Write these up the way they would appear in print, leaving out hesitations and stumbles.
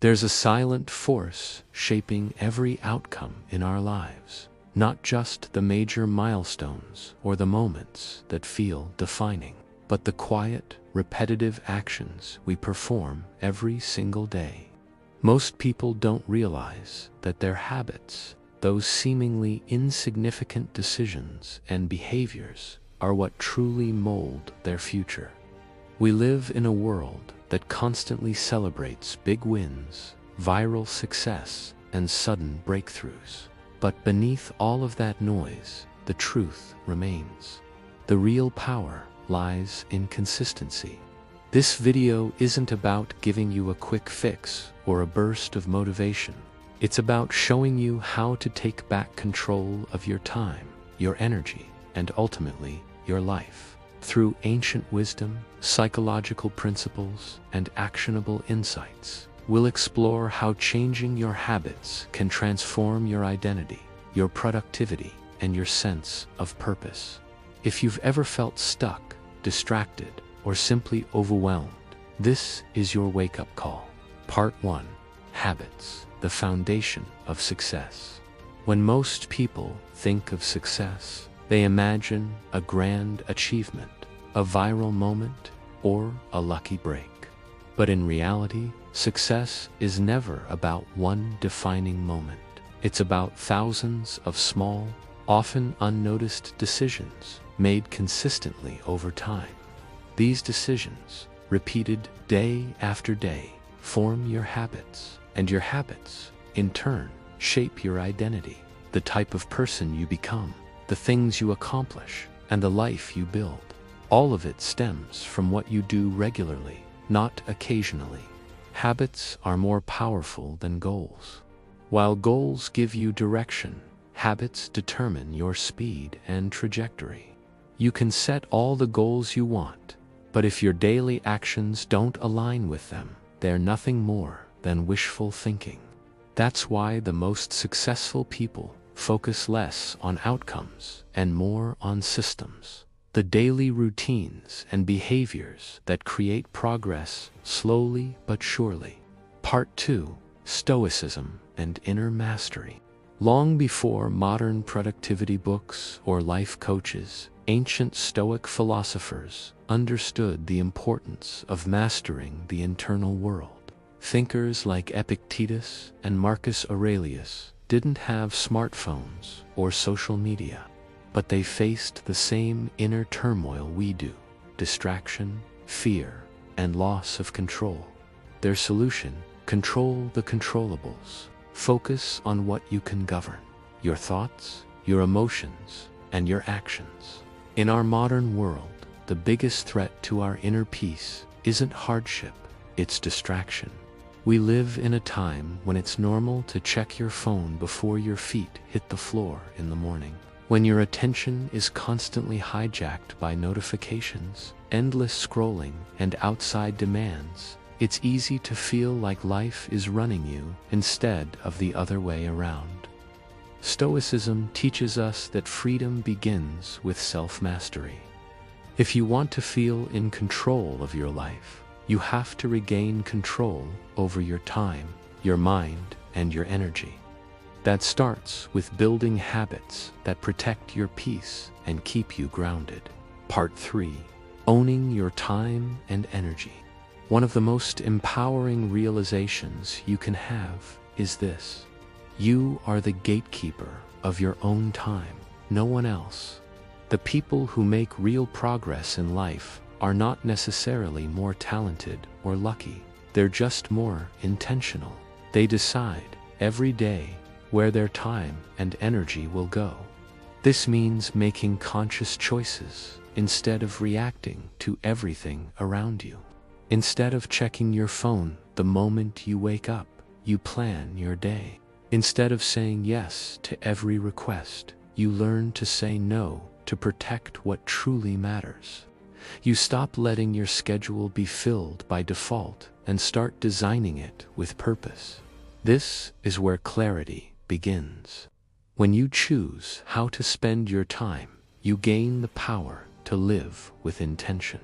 There's a silent force shaping every outcome in our lives, not just the major milestones or the moments that feel defining, but the quiet, repetitive actions we perform every single day. Most people don't realize that their habits, those seemingly insignificant decisions and behaviors, are what truly mold their future. We live in a world that constantly celebrates big wins, viral success, and sudden breakthroughs. But beneath all of that noise, the truth remains. The real power lies in consistency. This video isn't about giving you a quick fix or a burst of motivation. It's about showing you how to take back control of your time, your energy, and ultimately your life. Through ancient wisdom, psychological principles, and actionable insights, we'll explore how changing your habits can transform your identity, your productivity, and your sense of purpose. If you've ever felt stuck, distracted, or simply overwhelmed, this is your wake-up call. Part 1. Habits, the foundation of success. When most people think of success, they imagine a grand achievement, a viral moment, or a lucky break. But in reality, success is never about one defining moment. It's about thousands of small, often unnoticed decisions made consistently over time. These decisions, repeated day after day, form your habits, and your habits, in turn, shape your identity, the type of person you become, the things you accomplish, and the life you build. All of it stems from what you do regularly, not occasionally. Habits are more powerful than goals. While goals give you direction, habits determine your speed and trajectory. You can set all the goals you want, but if your daily actions don't align with them, they're nothing more than wishful thinking. That's why the most successful people focus less on outcomes and more on systems, the daily routines and behaviors that create progress slowly but surely. Part 2. Stoicism and inner mastery. Long before modern productivity books or life coaches, ancient Stoic philosophers understood the importance of mastering the internal world. Thinkers like Epictetus and Marcus Aurelius didn't have smartphones or social media, but they faced the same inner turmoil we do: distraction, fear, and loss of control. Their solution: control the controllables. Focus on what you can govern: your thoughts, your emotions, and your actions. In our modern world, the biggest threat to our inner peace isn't hardship, it's distraction. We live in a time when it's normal to check your phone before your feet hit the floor in the morning. When your attention is constantly hijacked by notifications, endless scrolling, and outside demands, it's easy to feel like life is running you instead of the other way around. Stoicism teaches us that freedom begins with self-mastery. If you want to feel in control of your life, you have to regain control over your time, your mind, and your energy. That starts with building habits that protect your peace and keep you grounded. Part 3. Owning your time and energy. One of the most empowering realizations you can have is this: you are the gatekeeper of your own time, no one else. The people who make real progress in life are not necessarily more talented or lucky. They're just more intentional. They decide every day where their time and energy will go. This means making conscious choices instead of reacting to everything around you. Instead of checking your phone the moment you wake up, you plan your day. Instead of saying yes to every request, you learn to say no to protect what truly matters. You stop letting your schedule be filled by default and start designing it with purpose. This is where clarity begins. When you choose how to spend your time, you gain the power to live with intention.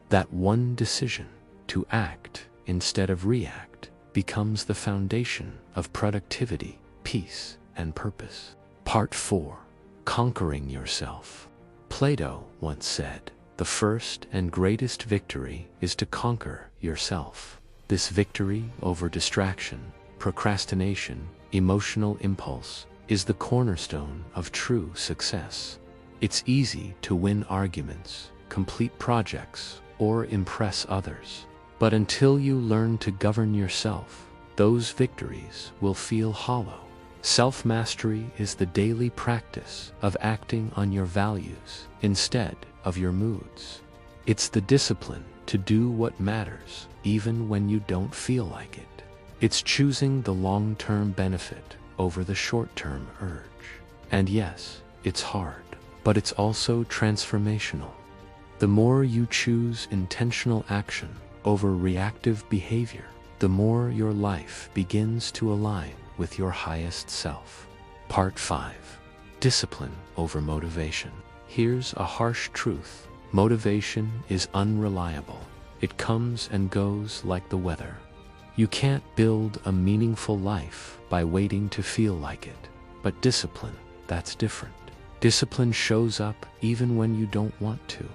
That one decision, to act instead of react, becomes the foundation of productivity, peace, and purpose. Part 4. Conquering yourself. Plato once said, "The first and greatest victory is to conquer yourself." This victory over distraction, procrastination, emotional impulse is the cornerstone of true success. It's easy to win arguments, complete projects, or impress others. But until you learn to govern yourself, those victories will feel hollow. Self-mastery is the daily practice of acting on your values instead of your moods. It's the discipline to do what matters even when you don't feel like it. It's choosing the long-term benefit over the short-term urge. And yes, it's hard, but it's also transformational. The more you choose intentional action over reactive behavior, the more your life begins to align with your highest self. Part 5. Discipline over motivation. Here's a harsh truth. Motivation is unreliable. It comes and goes like the weather. You can't build a meaningful life by waiting to feel like it. But discipline, that's different. Discipline shows up even when you don't want to.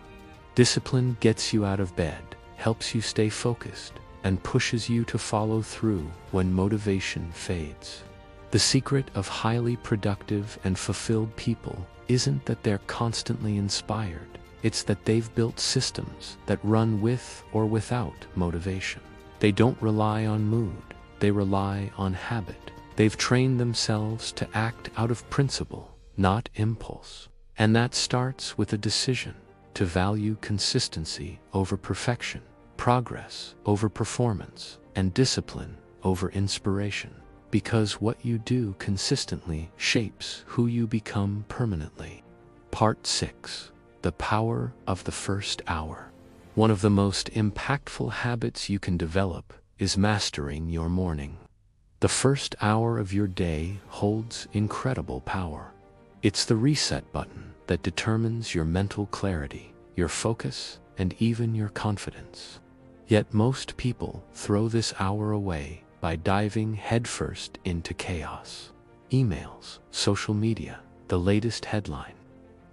Discipline gets you out of bed, helps you stay focused, and pushes you to follow through when motivation fades. The secret of highly productive and fulfilled people isn't that they're constantly inspired. It's that they've built systems that run with or without motivation. They don't rely on mood, they rely on habit. They've trained themselves to act out of principle, not impulse. And that starts with a decision to value consistency over perfection, progress over performance, and discipline over inspiration. Because what you do consistently shapes who you become permanently. Part 6. The power of the first hour. One of the most impactful habits you can develop is mastering your morning. The first hour of your day holds incredible power. It's the reset button that determines your mental clarity, your focus, and even your confidence. Yet most people throw this hour away by diving headfirst into chaos. Emails, social media, the latest headline.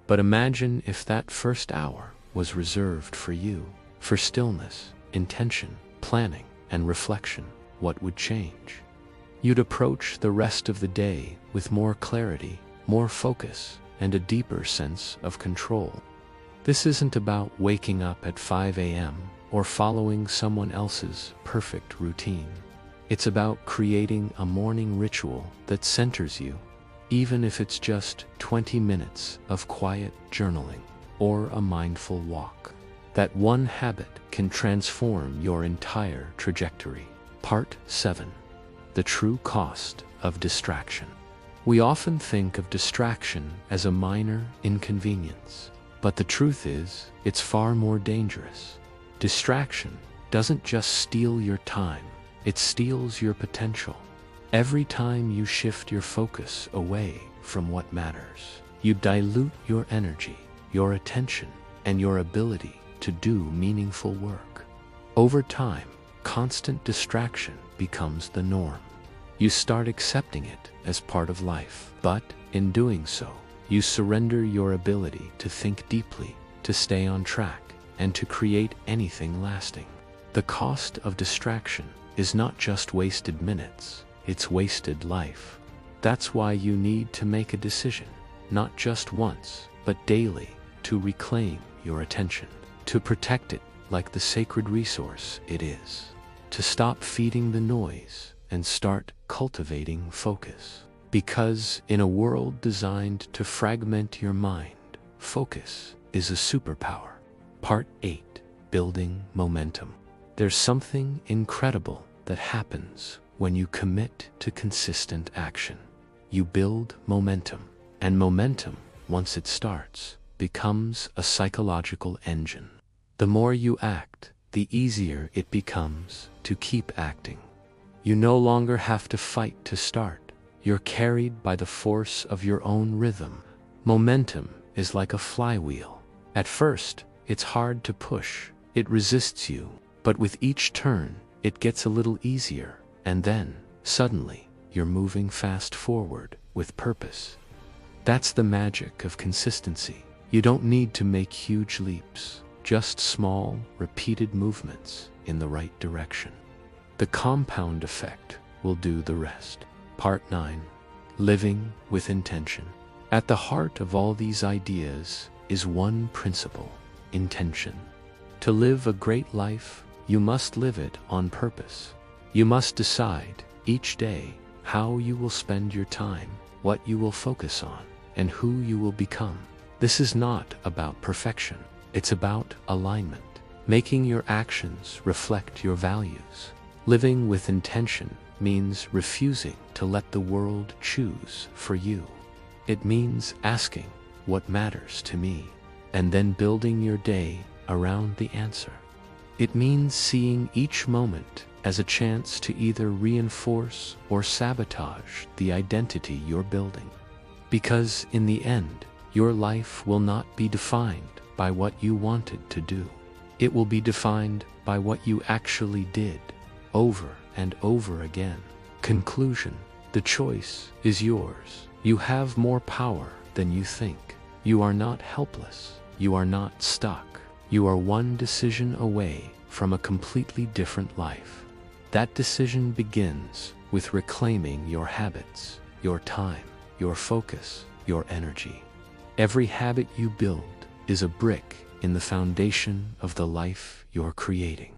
But imagine if that first hour was reserved for you, for stillness, intention, planning, and reflection. What would change? You'd approach the rest of the day with more clarity, more focus, and a deeper sense of control. This isn't about waking up at 5 a.m. or following someone else's perfect routine. It's about creating a morning ritual that centers you, even if it's just 20 minutes of quiet journaling or a mindful walk. That one habit can transform your entire trajectory. Part 7. The true cost of distraction. We often think of distraction as a minor inconvenience, but the truth is, it's far more dangerous. Distraction doesn't just steal your time, it steals your potential. Every time you shift your focus away from what matters, you dilute your energy, your attention, and your ability to do meaningful work. Over time, constant distraction becomes the norm. You start accepting it as part of life, but in doing so, you surrender your ability to think deeply, to stay on track, and to create anything lasting. The cost of distraction is not just wasted minutes, it's wasted life. That's why you need to make a decision, not just once, but daily, to reclaim your attention, to protect it like the sacred resource it is, to stop feeding the noise and start cultivating focus. Because in a world designed to fragment your mind, focus is a superpower. Part 8. Building momentum. There's something incredible that happens when you commit to consistent action. You build momentum, and momentum, once it starts, becomes a psychological engine. The more you act, the easier it becomes to keep acting. You no longer have to fight to start. You're carried by the force of your own rhythm. Momentum is like a flywheel. At first, it's hard to push. It resists you. But with each turn, it gets a little easier. and then, suddenly, you're moving fast forward with purpose. That's the magic of consistency. You don't need to make huge leaps, just small, repeated movements in the right direction. The compound effect will do the rest. Part 9. Living with intention. At the heart of all these ideas is one principle: intention. To live a great life, you must live it on purpose. You must decide each day how you will spend your time, what you will focus on, and who you will become. This is not about perfection. It's about alignment, making your actions reflect your values. Living with intention means refusing to let the world choose for you. It means asking, what matters to me, and then building your day around the answer. It means seeing each moment as a chance to either reinforce or sabotage the identity you're building. Because in the end, your life will not be defined by what you wanted to do. It will be defined by what you actually did, over and over again. Conclusion: the choice is yours. You have more power than you think. You are not helpless. You are not stuck. You are one decision away from a completely different life. That decision begins with reclaiming your habits, your time, your focus, your energy. Every habit you build is a brick in the foundation of the life you're creating.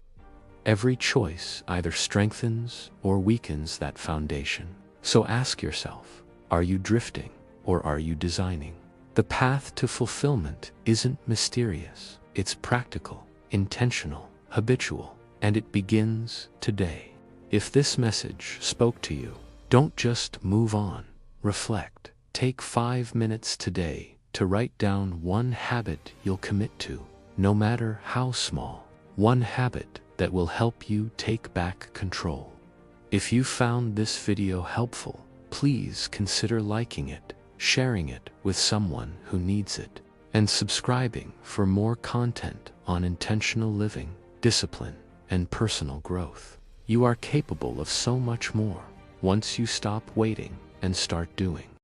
Every choice either strengthens or weakens that foundation. So ask yourself, are you drifting or are you designing? The path to fulfillment isn't mysterious. It's practical, intentional, habitual, and it begins today. If this message spoke to you, don't just move on. Reflect. Take 5 minutes today to write down one habit you'll commit to, no matter how small. One habit that will help you take back control. If you found this video helpful, please consider liking it, sharing it with someone who needs it, and subscribing for more content on intentional living, discipline, and personal growth. You are capable of so much more once you stop waiting and start doing.